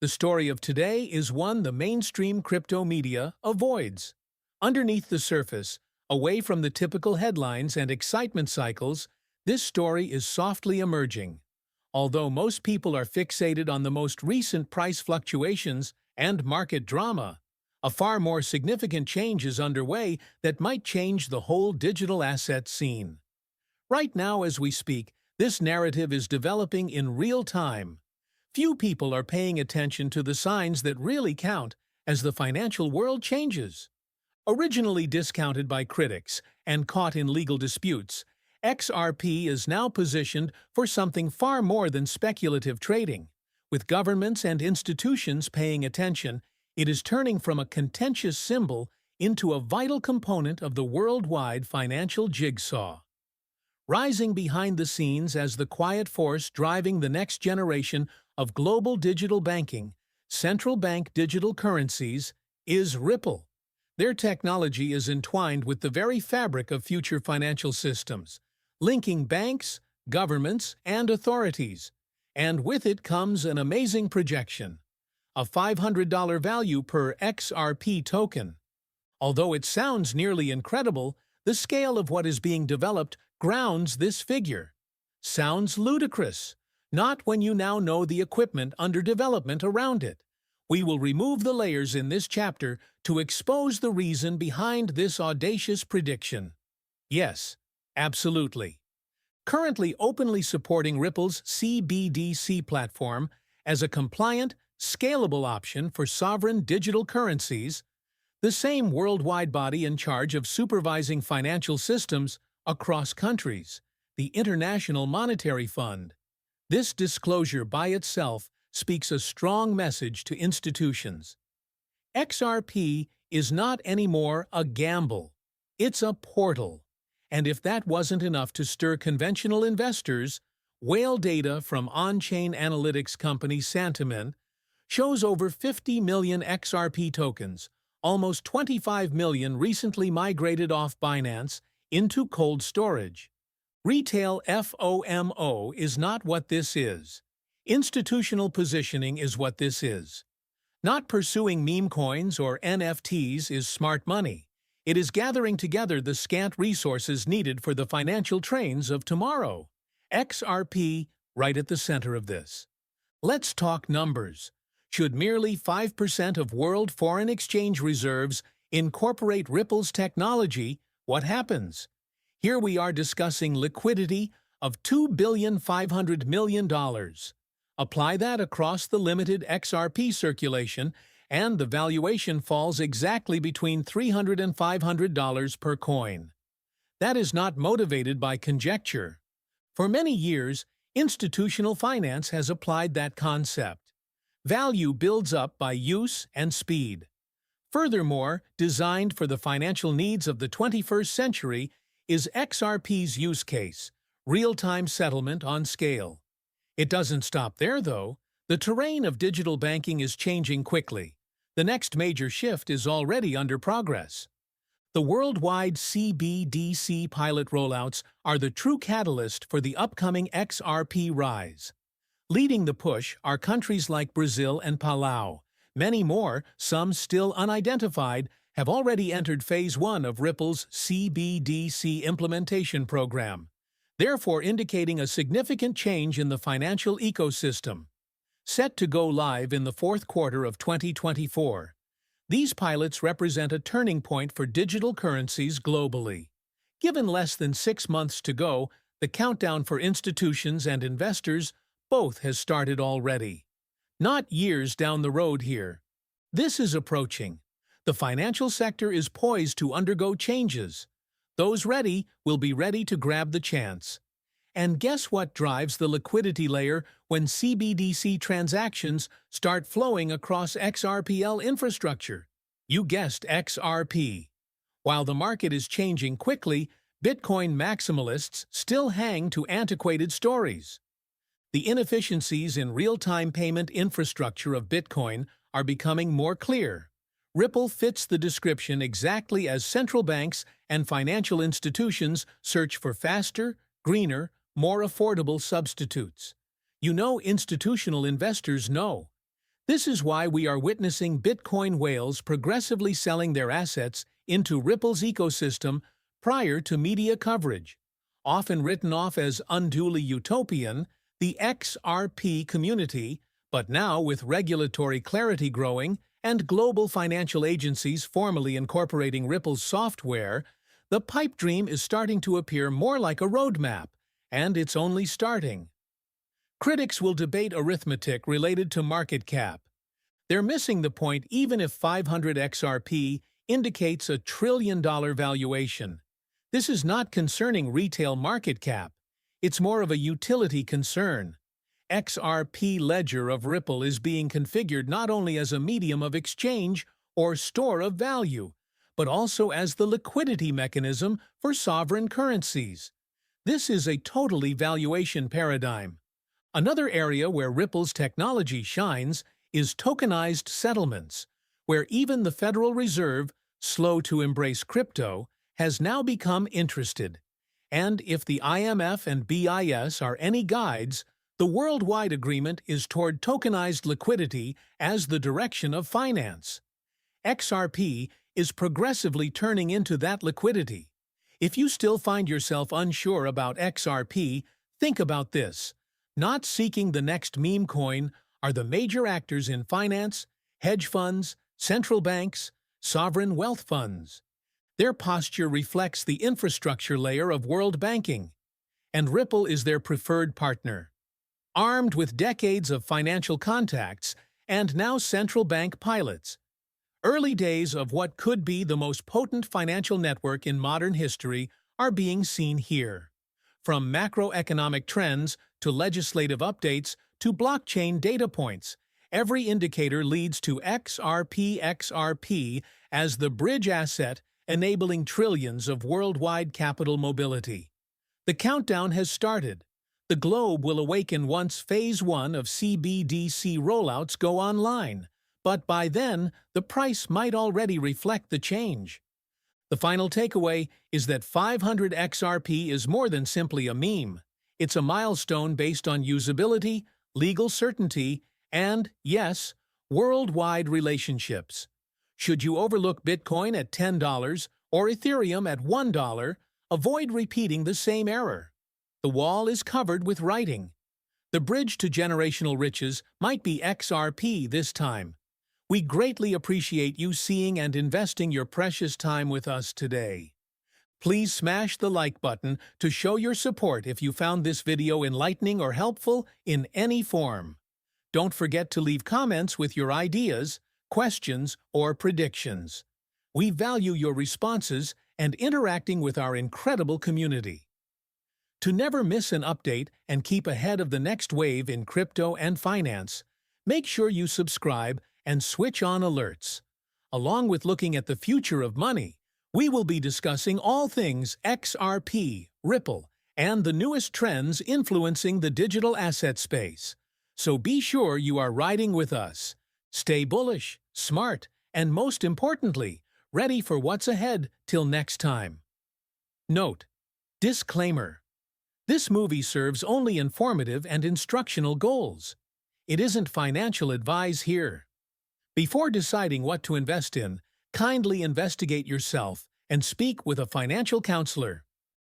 The story of today is one the mainstream crypto media avoids. Underneath the surface, away from the typical headlines and excitement cycles, this story is softly emerging. Although most people are fixated on the most recent price fluctuations and market drama, a far more significant change is underway that might change the whole digital asset scene. Right now, as we speak, this narrative is developing in real time. Few people are paying attention to the signs that really count as the financial world changes. Originally discounted by critics and caught in legal disputes, XRP is now positioned for something far more than speculative trading. With governments and institutions paying attention, it is turning from a contentious symbol into a vital component of the worldwide financial jigsaw. Rising behind the scenes as the quiet force driving the next generation of global digital banking, central bank digital currencies, is Ripple. Their technology is entwined with the very fabric of future financial systems, linking banks, governments, and authorities. And with it comes an amazing projection: a $500 value per XRP token. Although it sounds nearly incredible, the scale of what is being developed grounds this figure. Sounds ludicrous. Not when you now know the equipment under development around it. We will remove the layers in this chapter to expose the reason behind this audacious prediction. Yes, absolutely. Currently openly supporting Ripple's CBDC platform as a compliant, scalable option for sovereign digital currencies, the same worldwide body in charge of supervising financial systems across countries, the International Monetary Fund. This disclosure by itself speaks a strong message to institutions. XRP is not anymore a gamble. It's a portal. And if that wasn't enough to stir conventional investors, whale data from on-chain analytics company Santiment shows over 50 million XRP tokens, almost 25 million recently migrated off Binance into cold storage. Retail FOMO is not what this is. Institutional positioning is what this is. Not pursuing meme coins or NFTs is smart money. It is gathering together the scant resources needed for the financial trains of tomorrow. XRP right at the center of this. Let's talk numbers. Should merely 5% of world foreign exchange reserves incorporate Ripple's technology, what happens? Here we are discussing liquidity of $2.5 billion. Apply that across the limited XRP circulation, and the valuation falls exactly between $300 and $500 per coin. That is not motivated by conjecture. For many years, institutional finance has applied that concept. Value builds up by use and speed. Furthermore, designed for the financial needs of the 21st century is XRP's use case: real-time settlement on scale. It doesn't stop there, though. The terrain of digital banking is changing quickly. The next major shift is already under progress. The worldwide CBDC pilot rollouts are the true catalyst for the upcoming XRP rise. Leading the push are countries like Brazil and Palau. Many more, some still unidentified, have already entered Phase 1 of Ripple's CBDC implementation program, therefore indicating a significant change in the financial ecosystem. Set to go live in the fourth quarter of 2024, these pilots represent a turning point for digital currencies globally. Given less than 6 months to go, the countdown for institutions and investors both has started already. Not years down the road here. This is approaching. The financial sector is poised to undergo changes. Those ready will be ready to grab the chance. And guess what drives the liquidity layer when CBDC transactions start flowing across XRPL infrastructure? You guessed XRP. While the market is changing quickly, Bitcoin maximalists still hang to antiquated stories. The inefficiencies in real-time payment infrastructure of Bitcoin are becoming more clear. Ripple fits the description exactly as central banks and financial institutions search for faster, greener, more affordable substitutes. You know, institutional investors know. This is why we are witnessing Bitcoin whales progressively selling their assets into Ripple's ecosystem prior to media coverage. Often written off as unduly utopian, the XRP community, but now with regulatory clarity growing and global financial agencies formally incorporating Ripple's software, the pipe dream is starting to appear more like a roadmap, and it's only starting. Critics will debate arithmetic related to market cap. They're missing the point even if 500 XRP indicates a $1 trillion valuation. This is not concerning retail market cap. It's more of a utility concern. XRP ledger of Ripple is being configured not only as a medium of exchange or store of value, but also as the liquidity mechanism for sovereign currencies. This is a totally valuation paradigm. Another area where Ripple's technology shines is tokenized settlements, where even the Federal Reserve, slow to embrace crypto, has now become interested. And if the IMF and BIS are any guides, the worldwide agreement is toward tokenized liquidity as the direction of finance. XRP is progressively turning into that liquidity. If you still find yourself unsure about XRP, think about this. Not seeking the next meme coin are the major actors in finance, hedge funds, central banks, sovereign wealth funds. Their posture reflects the infrastructure layer of world banking, and Ripple is their preferred partner. Armed with decades of financial contacts and now central bank pilots, early days of what could be the most potent financial network in modern history are being seen here. From macroeconomic trends to legislative updates to blockchain data points, every indicator leads to XRP as the bridge asset enabling trillions of worldwide capital mobility. The countdown has started. The globe will awaken once Phase 1 of CBDC rollouts go online, but by then, the price might already reflect the change. The final takeaway is that 500 XRP is more than simply a meme. It's a milestone based on usability, legal certainty, and, yes, worldwide relationships. Should you overlook Bitcoin at $10 or Ethereum at $1, avoid repeating the same error. The wall is covered with writing. The bridge to generational riches might be XRP this time. We greatly appreciate you seeing and investing your precious time with us today. Please smash the like button to show your support if you found this video enlightening or helpful in any form. Don't forget to leave comments with your ideas, questions, or predictions. We value your responses and interacting with our incredible community. To never miss an update and keep ahead of the next wave in crypto and finance, make sure you subscribe and switch on alerts. Along with looking at the future of money, we will be discussing all things XRP, Ripple, and the newest trends influencing the digital asset space. So be sure you are riding with us. Stay bullish, smart, and most importantly, ready for what's ahead till next time. Note: Disclaimer. This movie serves only informative and instructional goals. It isn't financial advice here. Before deciding what to invest in, kindly investigate yourself and speak with a financial counselor.